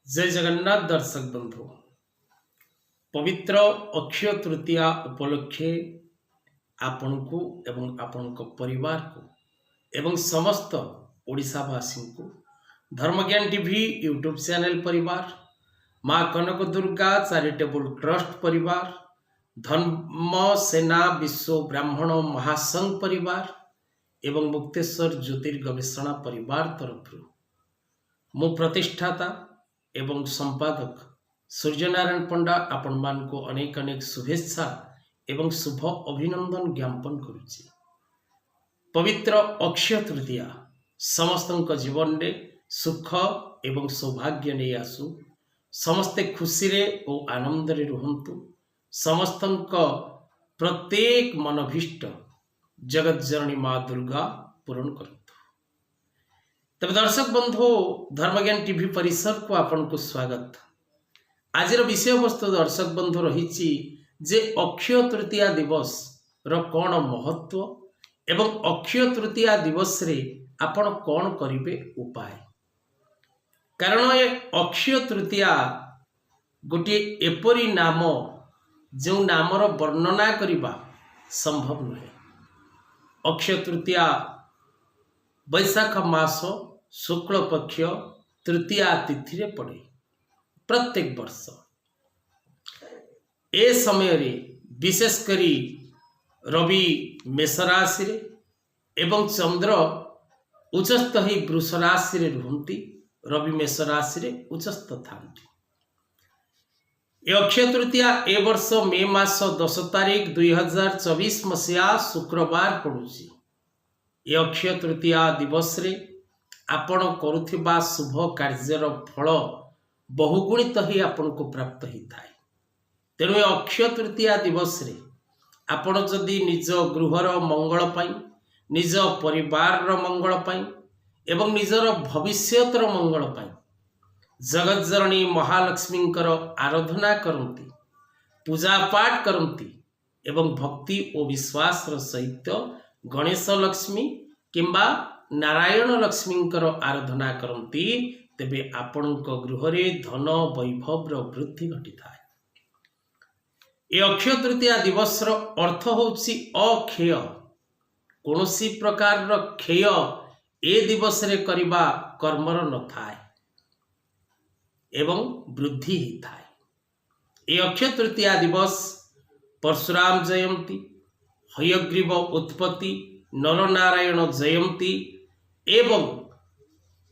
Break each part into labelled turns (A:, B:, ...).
A: जय जगन्नाथ दर्शक बंधु पवित्र अक्षय तृतीया उपलक्षे आपण को एवं आपण परिवार को एवं समस्त ओडिशावासी को धर्मज्ञान टीवी यूट्यूब चैनल परिवार माँ कनक दुर्गा चैरिटेबल ट्रस्ट परिवार धर्म सेना विश्व ब्राह्मण महासंघ परिवार एवं मुक्तेश्वर ज्योतिर्गवेषणा परिवार तरफ मु प्रतिष्ठाता एवं संपादक सूर्यनारायण पंडा आपण मान को अनेक अनेक शुभेच्छा एवं शुभ अभिनंदन ज्ञापन करुच्ची। पवित्र अक्षय तृतीया समस्त जीवन में सुख एवं सौभाग्य नहीं आसु, समस्ते खुशी रे और आनंद रे रुहंतु, समस्त प्रत्येक मनभीष्ट जगत जननी माँ दुर्गा पूर्ण करतु। तब दर्शक बंधु धर्मज्ञान टीवी परिसर को आपन को स्वागत। आज विषय वस्तु दर्शक बंधु रही जे अक्षय तृतीया दिवस रो कौन महत्व एवं अक्षय तृतीया दिवस रे आपन कौन करिवे उपाय। कारण ये अक्षय तृतीया गोटे एपरी नाम जो नामर वर्णना करिबा संभव नुहे। अक्षय तृतीया वैशाख मास शुक्ल पक्ष तृतीया तिथि रे पड़े प्रत्येक वर्ष। ए समय रे विशेष करी रवि मेष राशि रे एवं चंद्र उच्चस्थ ही वृष राशि रे रुहंती, रवि मेष राशि रे उच्चस्थ थांती। ए अक्षय तृतीया ए वर्ष मे मास 10 तारीख 2024 मसीहा शुक्रवार पड़ुची। ए अक्षय तृतीया दिवस रे आपण करुथिबा शुभ कार्यर फल बहुगुणित ही आपण को प्राप्त ही थाए। तेणु ए अक्षय तृतीया दिवस रे आपण जदि निज गृहर मंगल पाई, निज परिवार मंगल पाई एवं निजर भविष्यतर मंगल पाई जगत जननी महालक्ष्मी आराधना करती, पूजा पाठ करती एवं भक्ति और विश्वास सहित गणेश लक्ष्मी किंबा नारायण लक्ष्मी आराधना करती, तेबे आपण गृह धन वैभव वृद्धि घटी थाए। ए अक्षय तृतीया दिवस अर्थ होउछि अक्षय। कौनसी प्रकार क्षय ए दिवस रे करिबा कर्मर न थाए एवं वृद्धि ही थाए। ए अक्षय तृतीया दिवस परशुराम जयंती, हयग्रीव उत्पत्ति, नरनारायण जयंती एवं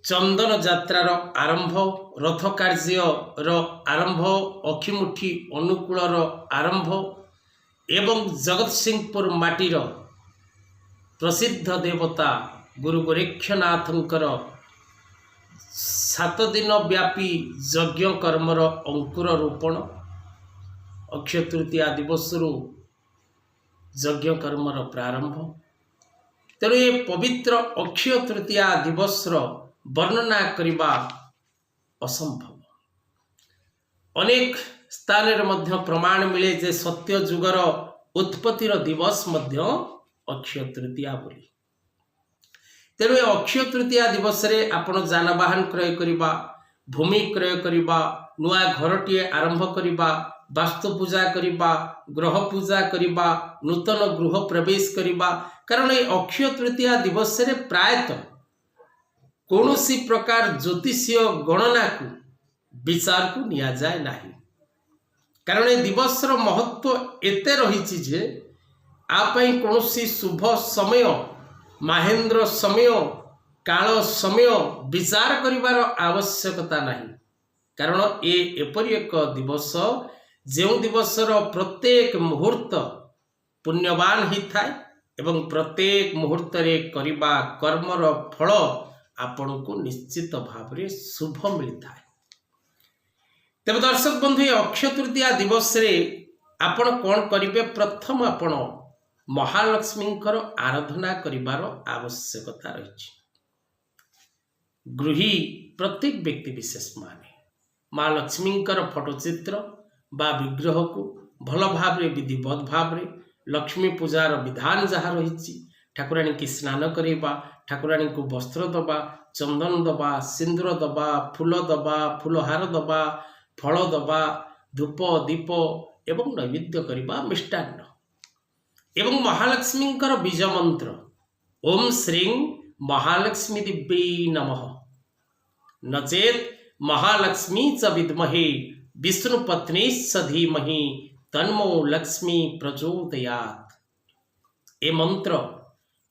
A: चंदन यात्रार आरंभ, रथ कार्यर आरंभ, अखिमुठी अनुकूलर आरंभ एवं जगत सिंहपुर माटीर प्रसिद्ध देवता गुरु गोरक्षनाथंकर 7 दिन व्यापी यज्ञ कर्मर अंकुर रोपण, अक्षय तृतीया दिवस यज्ञ कर्मर प्रारंभ। तेणु ये पवित्र अक्षय तृतीया दिवस वर्णना करने असंभव। अनेक स्थान मध्य प्रमाण मिले जे सत्य जुगर उत्पत्तिर दिवस मध्य अक्षय तृतीया बोली। तेणु ये अक्षय तृतीया दिवस रे आपण जानवाहन क्रय करबा, भूमि क्रय करबा, नुआ घरटीए आरंभ करबा, वास्तु पूजा करबा, ग्रह पूजा करबा, नूतन गृह प्रवेश करबा। कारण ये अक्षय तृतीया दिवस रे प्रायतः कौनसी प्रकार ज्योतिषीय गणना को विचार को निया जाए नहीं। कारण ये दिवस रो महत्व एते रही जे आपई कौनसी शुभ समय, महेंद्र समय, काल समय विचार करिवार आवश्यकता नहीं। कारण ये एपरि एक दिवस जो दिवसर प्रत्येक मुहूर्त पुण्यवान ही थाए एवं प्रत्येक मुहूर्त रे करिबा कर्मर फल आपण को निश्चित भाव रे शुभ मिलता है। तेज दर्शक बंधु ये अक्षय तृतीया दिवस रे आपण कौन करिवे? प्रथम आपण महालक्ष्मी आराधना करिबार आवश्यकता रही। गृही प्रत्येक व्यक्ति विशेष माने माँ लक्ष्मी फोटोचित्र बा विग्रह को भल भाव विधिवत भाव लक्ष्मी पूजार विधान जहाँ रही, ठाकुराणी की स्नान करवा, ठाकुराणी को वस्त्र दबा, ଚନ୍ଦନ ଦବା, ସିନ୍ଦୁର ଦବା, ଫୁଲ ଦବା, ଫୁଲହାର ଦବା, ଫଳ ଦବା, ଧୂପ ଦୀପ ଏବଂ ନୈବେଦ୍ୟ କରିବା ମିଷ୍ଟାନ୍ନ ଏବଂ ମହାଲକ୍ଷ୍ମୀଙ୍କର ବୀଜ ମନ୍ତ୍ର ଓମ୍ ଶ୍ରୀଂ ମହାଲକ୍ଷ୍ମୀ ଦିବ୍ୟೈ ନମଃ ନଚେତ୍ ମହାଲକ୍ଷ୍ମୀ ଚ ବିଦ୍ମହେ ବିଷ୍ଣୁ ପତ୍ନୀ ସ ଧୀମହି ତନ୍ମୋ ଲକ୍ଷ୍ମୀ ପ୍ରଚୋଦୟାତ୍। ଏ ମନ୍ତ୍ର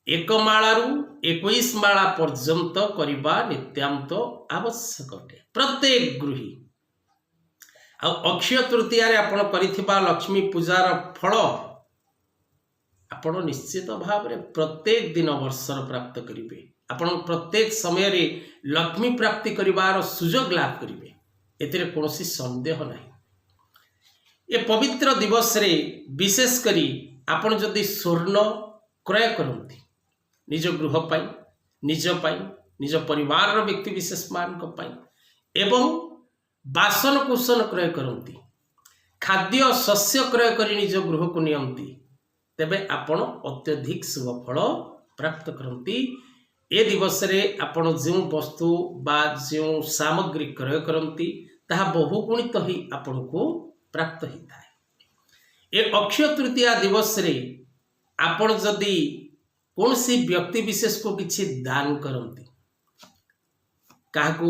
A: 1 ମାଳାରୁ 21 ମାଳା ପର୍ଯ୍ୟନ୍ତ କରିବା ନିତ୍ୟାନ୍ତ ଆବଶ୍ୟକ ଅଟେ ପ୍ରତ୍ୟେକ ଗୃହୀ। ଆଉ ଅକ୍ଷୟ ତୃତୀୟାରେ ଆପଣ କରିଥିବା ଲକ୍ଷ୍ମୀ ପୂଜାର ଫଳ ଆପଣ ନିଶ୍ଚିତ ଭାବରେ ପ୍ରତ୍ୟେକ ଦିନ ବର୍ଷର ପ୍ରାପ୍ତ କରିବେ। ଆପଣ ପ୍ରତ୍ୟେକ ସମୟରେ ଲକ୍ଷ୍ମୀ ପ୍ରାପ୍ତି କରିବାର ସୁଯୋଗ ଲାଭ କରିବେ, ଏଥିରେ କୌଣସି ସନ୍ଦେହ ନାହିଁ। ଏ ପବିତ୍ର ଦିବସରେ ବିଶେଷ କରି ଆପଣ ଯଦି ସ୍ୱର୍ଣ୍ଣ କ୍ରୟ କରନ୍ତି ନିଜ ଗୃହ ପାଇଁ, ନିଜ ପାଇଁ, ନିଜ ପରିବାରର ବ୍ୟକ୍ତିବିଶେଷ ମାନଙ୍କ ପାଇଁ ଏବଂ ବାସନକୁସନ କ୍ରୟ କରନ୍ତି, ଖାଦ୍ୟ ଶସ୍ୟ କ୍ରୟ କରି ନିଜ ଗୃହକୁ ନିଅନ୍ତି, ତେବେ ଆପଣ ଅତ୍ୟଧିକ ଶୁଭ ଫଳ ପ୍ରାପ୍ତ କରନ୍ତି। ଏ ଦିବସରେ ଆପଣ ଯେଉଁ ବସ୍ତୁ ବା ଯେଉଁ ସାମଗ୍ରୀ କ୍ରୟ କରନ୍ତି ତାହା ବହୁଗୁଣିତ ହୋଇ ଆପଣଙ୍କୁ ପ୍ରାପ୍ତ ହୋଇଥାଏ। ଏ ଅକ୍ଷୟ ତୃତୀୟା ଦିବସରେ ଆପଣ ଯଦି କୌଣସି ବ୍ୟକ୍ତି ବିଶେଷକୁ କିଛି ଦାନ କରନ୍ତି, କାହାକୁ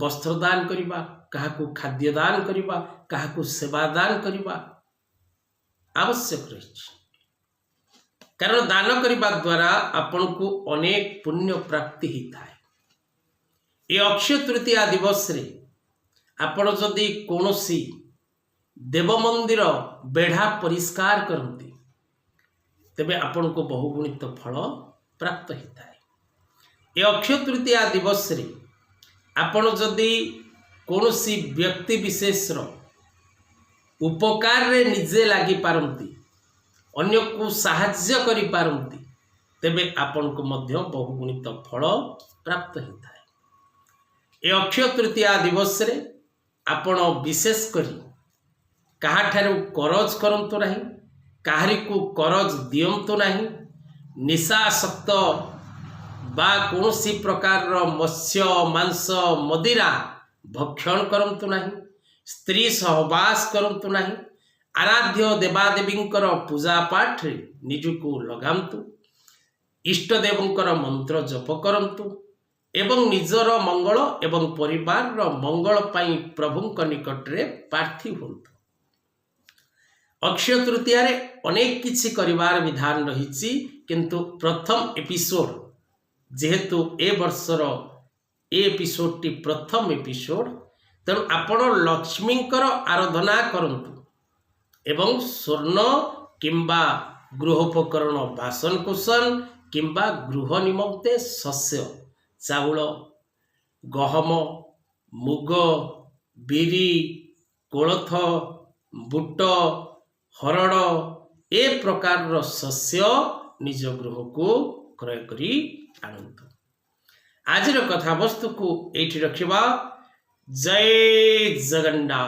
A: ବସ୍ତ୍ର ଦାନ କରିବା, କାହାକୁ ଖାଦ୍ୟ ଦାନ କରିବା, କାହାକୁ ସେବା ଦାନ କରିବା ଆବଶ୍ୟକ ରହିଛି। କାରଣ ଦାନ କରିବା ଦ୍ୱାରା ଆପଣଙ୍କୁ ଅନେକ ପୁଣ୍ୟ ପ୍ରାପ୍ତି ହୋଇଥାଏ। ଏ ଅକ୍ଷୟ ତୃତୀୟା ଦିବସରେ ଆପଣ ଯଦି କୌଣସି ଦେବ ମନ୍ଦିର ବେଢ଼ା ପରିଷ୍କାର କରନ୍ତି ତେବେ ଆପଣଙ୍କୁ ବହୁଗୁଣିତ ଫଳ ପ୍ରାପ୍ତ ହୋଇଥାଏ। ଏ ଅକ୍ଷୟ ତୃତୀୟା ଦିବସରେ ଆପଣ ଯଦି କୌଣସି ବ୍ୟକ୍ତି ବିଶେଷର ଉପକାରରେ ନିଜେ ଲାଗିପାରନ୍ତି, ଅନ୍ୟକୁ ସାହାଯ୍ୟ କରିପାରନ୍ତି, ତେବେ ଆପଣଙ୍କୁ ମଧ୍ୟ ବହୁଗୁଣିତ ଫଳ ପ୍ରାପ୍ତ ହୋଇଥାଏ। ଏ ଅକ୍ଷୟ ତୃତୀୟା ଦିବସରେ ଆପଣ ବିଶେଷ କରି କାହାଠାରୁ କରଜ କରନ୍ତୁ ନାହିଁ, କାହାରିକୁ କରଜ ଦିଅନ୍ତୁ ନାହିଁ, ନିଶାସକ୍ତ ବା କୌଣସି ପ୍ରକାରର ମତ୍ସ୍ୟ ମାଂସ ମଦିରା ଭକ୍ଷଣ କରନ୍ତୁ ନାହିଁ, ସ୍ତ୍ରୀ ସହବାସ କରନ୍ତୁ ନାହିଁ, ଆରାଧ୍ୟ ଦେବାଦେବୀଙ୍କର ପୂଜା ପାଠରେ ନିଜକୁ ଲଗାନ୍ତୁ, ଇଷ୍ଟଦେବଙ୍କର ମନ୍ତ୍ର ଜପ କରନ୍ତୁ ଏବଂ ନିଜର ମଙ୍ଗଳ ଏବଂ ପରିବାରର ମଙ୍ଗଳ ପାଇଁ ପ୍ରଭୁଙ୍କ ନିକଟରେ ପ୍ରାର୍ଥୀ ହୁଅନ୍ତୁ। ଅକ୍ଷୟ ତୃତୀୟାରେ ଅନେକ କିଛି କରିବାର ବିଧାନ ରହିଛି, କିନ୍ତୁ ପ୍ରଥମ ଏପିସୋଡ ଯେହେତୁ ଏ ବର୍ଷର ଏ ଏପିସୋଡଟି ପ୍ରଥମ ଏପିସୋଡ, ତେଣୁ ଆପଣ ଲକ୍ଷ୍ମୀଙ୍କର ଆରାଧନା କରନ୍ତୁ ଏବଂ ସ୍ୱର୍ଣ୍ଣ କିମ୍ବା ଗୃହୋପକରଣ ବାସନକୁସନ କିମ୍ବା ଗୃହ ନିମନ୍ତେ ଶସ୍ୟ, ଚାଉଳ, ଗହମ, ମୁଗ, ବିରି, କୋଳଥ, ବୁଟ, ହରଡ଼ ଏ ପ୍ରକାରର ଶସ୍ୟ ନିଜ ଗୃହକୁ କ୍ରୟ କରି ଆଣନ୍ତୁ। ଆଜିର କଥାବସ୍ତୁକୁ ଏଇଠି ରଖିବା। ଜୟ ଜଗନ୍ନାଥ।